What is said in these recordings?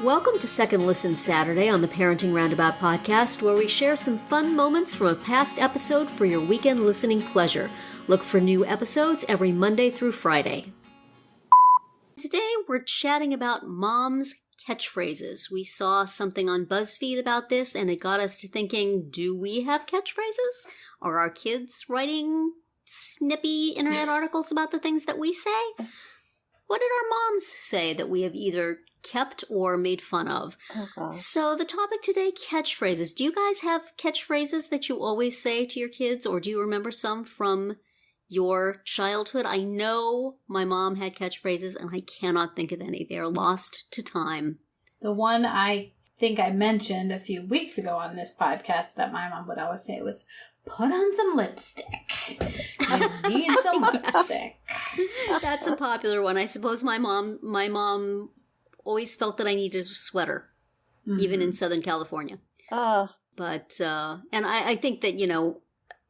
Welcome to Second Listen Saturday on the Parenting Roundabout podcast, where we share some fun moments from a past episode for your weekend listening pleasure. Look for new episodes every Monday through Friday. Today, we're chatting about moms' catchphrases. We saw something on BuzzFeed about this, and it got us to thinking, do we have catchphrases? Are our kids writing snippy internet articles about the things that we say? What did our moms say that we have either kept or made fun of? So the topic today, catchphrases. Do you guys have catchphrases that you always say to your kids, or do you remember some from your childhood? I know my mom had catchphrases, and I cannot think of any. They are lost to time. The one I think I mentioned a few weeks ago on this podcast that my mom would always say was, put on some lipstick. You need some lipstick. That's a popular one. I suppose my mom always felt that I needed a sweater, even in Southern California. But, and I think that,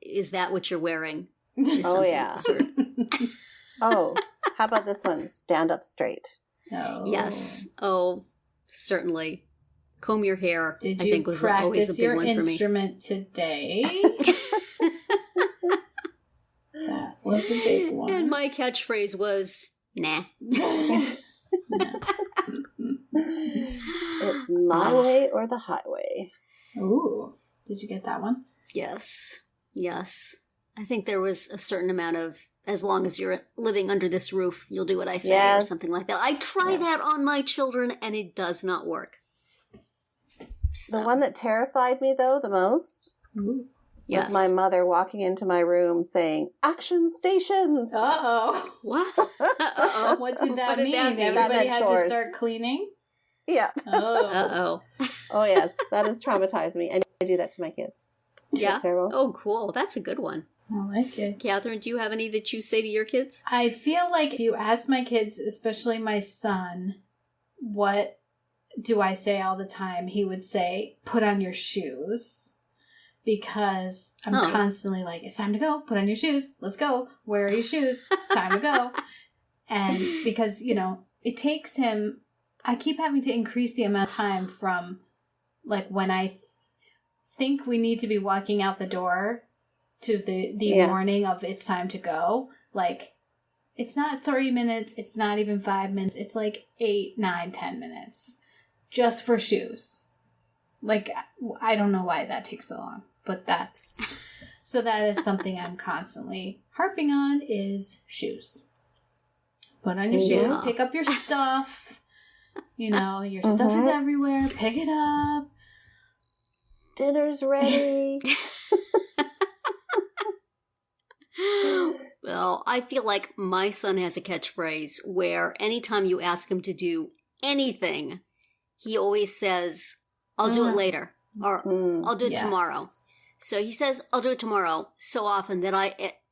is that what you're wearing? Oh, yeah. Oh, how about this one? Stand up straight. No. Yes. Oh, certainly. Comb your hair, Did I you think, was always a big one for me. practice your instrument today? That was a big one. And my catchphrase was, nah. It's my way or the highway. Ooh. Did you get that one? Yes. I think there was a certain amount of, as long as you're living under this roof, you'll do what I say, or something like that. I try that on my children, and it does not work. So. The one that terrified me, though, the most was my mother walking into my room saying, "Action stations!" Uh-oh. What? Uh-oh. What did that What mean? did that mean? Everybody had chores. to start cleaning? Yeah. Oh. Uh-oh. Oh, yes. That has traumatized me. And I do that to my kids. Yeah? Terrible. Oh, cool. That's a good one. I like it. Catherine, do you have any that you say to your kids? I feel like if you ask my kids, especially my son, what do I say all the time? He would say, put on your shoes. Because I'm constantly like, it's time to go. Put on your shoes. Let's go. Where are your shoes? It's time to go. And because, it takes him, I keep having to increase the amount of time from like when I think we need to be walking out the door to the warning of it's time to go. Like, it's not 30 minutes. It's not even 5 minutes. It's like 8, 9, 10 minutes just for shoes. Like, I don't know why that takes so long, but that is something I'm constantly harping on is shoes. Put on your shoes, pick up your stuff. Your stuff is everywhere. Pick it up. Dinner's ready. Well, I feel like my son has a catchphrase where anytime you ask him to do anything, he always says, I'll do it later, or I'll do it tomorrow. So he says, I'll do it tomorrow so often that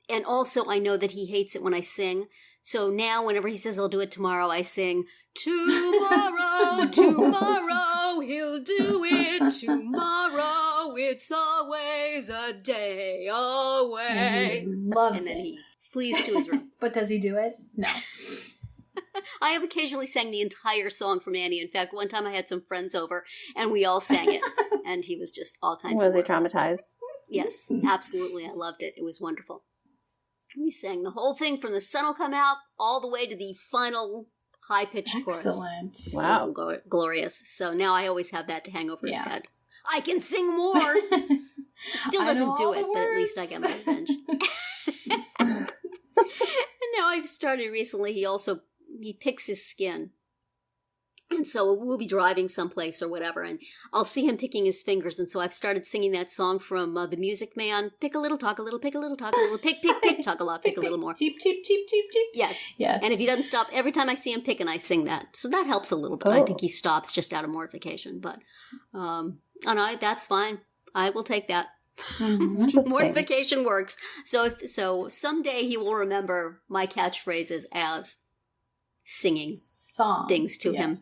and also I know that he hates it when I sing. So now whenever he says I'll do it tomorrow, I sing, tomorrow, tomorrow, he'll do it tomorrow. It's always a day away. He loves and then it. he flees to his room. But does he do it? No. I have occasionally sang the entire song from Annie. In fact, one time I had some friends over and we all sang it. And he was just all kinds of Was he traumatized? Yes, absolutely. I loved it. It was wonderful. We sang the whole thing from the sun will come out all the way to the final high-pitched chorus. Excellent. Wow. It was glorious. So now I always have that to hang over his head. I can sing more. It still doesn't do it, but at least I get my revenge. And now I've started recently, he picks his skin. And so we'll be driving someplace or whatever, and I'll see him picking his fingers. And so I've started singing that song from The Music Man. Pick a little, talk a little, pick a little, talk a little, pick, talk a lot, pick a little more. Cheep, cheep, cheep, cheep, cheep. Yes. Yes. And if he doesn't stop, every time I see him picking, I sing that. So that helps a little bit. I think he stops just out of mortification. But, that's fine. I will take that. Mortification works. So someday he will remember my catchphrases as singing things to him.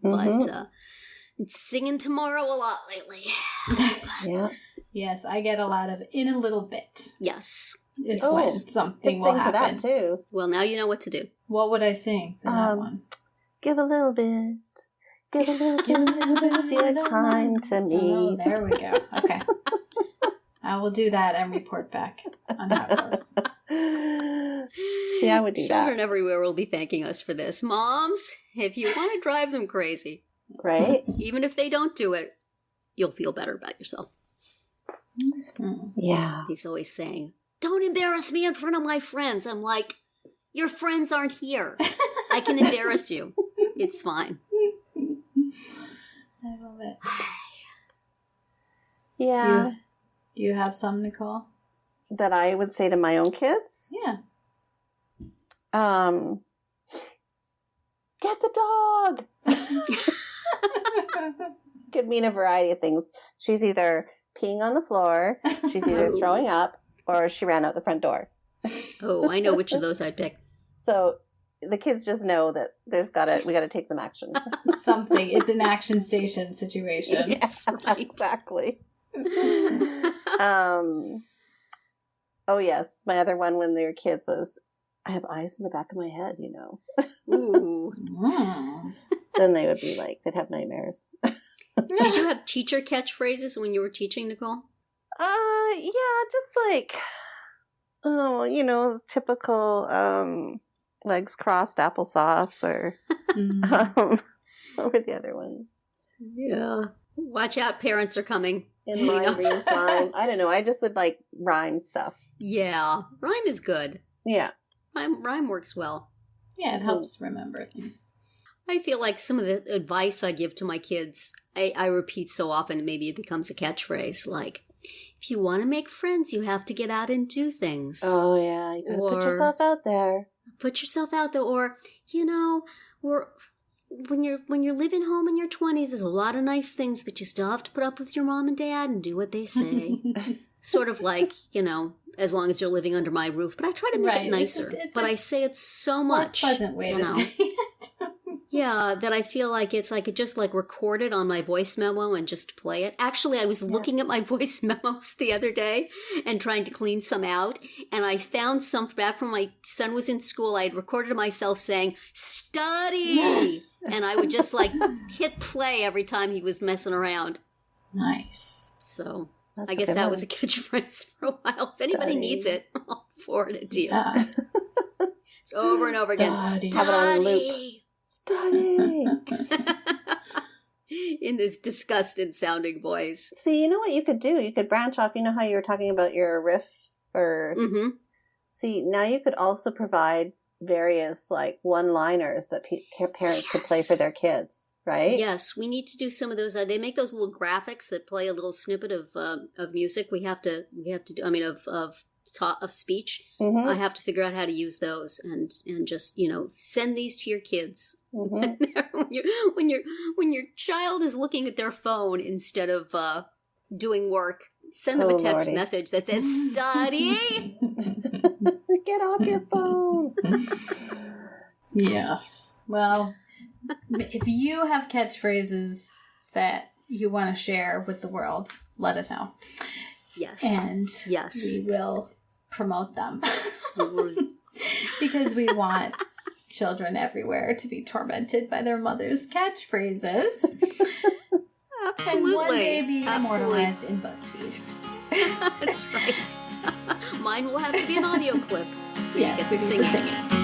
But singing tomorrow a lot lately. Yes, I get a lot of "in a little bit." Yes. Is when something will happen. Sing to that too. Well, now you know what to do. What would I sing for that one? Give a little bit. Give a little bit of your time to me. Oh, there we go. Okay. I will do that and report back on how it goes. See, I would do that. Children everywhere will be thanking us for this. Moms, if you want to drive them crazy, right? Even if they don't do it, you'll feel better about yourself. Mm-hmm. Yeah. He's always saying, don't embarrass me in front of my friends. I'm like, your friends aren't here. I can embarrass you. It's fine. I love it. Yeah. Do you have some, Nicole? That I would say to my own kids? Yeah. Get the dog! Could mean a variety of things. She's either peeing on the floor, she's either throwing up, or she ran out the front door. Oh, I know which of those I'd pick. So the kids just know that we gotta take some action. Something. It's an action station situation. Yes, right. Exactly. Oh yes, my other one when they were kids was, I have eyes in the back of my head, you know. Ooh. Then they would be like, they'd have nightmares. Did you have teacher catchphrases when you were teaching, Nicole? Yeah, just like, typical legs crossed applesauce, or what were the other ones? Yeah. Watch out, parents are coming. In line, read line. I don't know. I just would like rhyme stuff. Yeah. Rhyme is good. Yeah. Rhyme works well. Yeah, it helps remember things. I feel like some of the advice I give to my kids, I repeat so often, maybe it becomes a catchphrase, like, if you want to make friends, you have to get out and do things. Oh, yeah. You gotta put yourself out there. Put yourself out there. Or, when you're living home in your 20s, there's a lot of nice things, but you still have to put up with your mom and dad and do what they say. Sort of like, as long as you're living under my roof. But I try to make it nicer. But I say it so much. Pleasant way to say it. Yeah, that I feel like it's like it just like recorded on my voice memo and just play it. Actually, I was looking at my voice memos the other day and trying to clean some out, and I found some back from my son was in school. I had recorded myself saying, "Study!" And I would just like hit play every time he was messing around. Nice. So I guess that was a catchphrase for a while. If anybody needs it, I'll forward it to you. Yeah. It's over and over again. Have it on loop. Study. In this disgusted sounding voice. See, you know what you could do? You could branch off. You know how you were talking about your riff? Mm-hmm. See, now you could also provide various like one-liners that parents could play for their kids, right? Yes, we need to do some of those. They make those little graphics that play a little snippet of music. We have to do. I mean, of speech. Mm-hmm. I have to figure out how to use those and just send these to your kids. Mm-hmm. when your child is looking at their phone instead of doing work, send them a text message that says "Study." Get off your phone. Yes. Well, if you have catchphrases that you want to share with the world, let us know. Yes. And we will promote them. Because we want children everywhere to be tormented by their mother's catchphrases. Absolutely. And one day be immortalized in BuzzFeed. That's right. Mine will have to be an audio clip. So yes, you get the singing.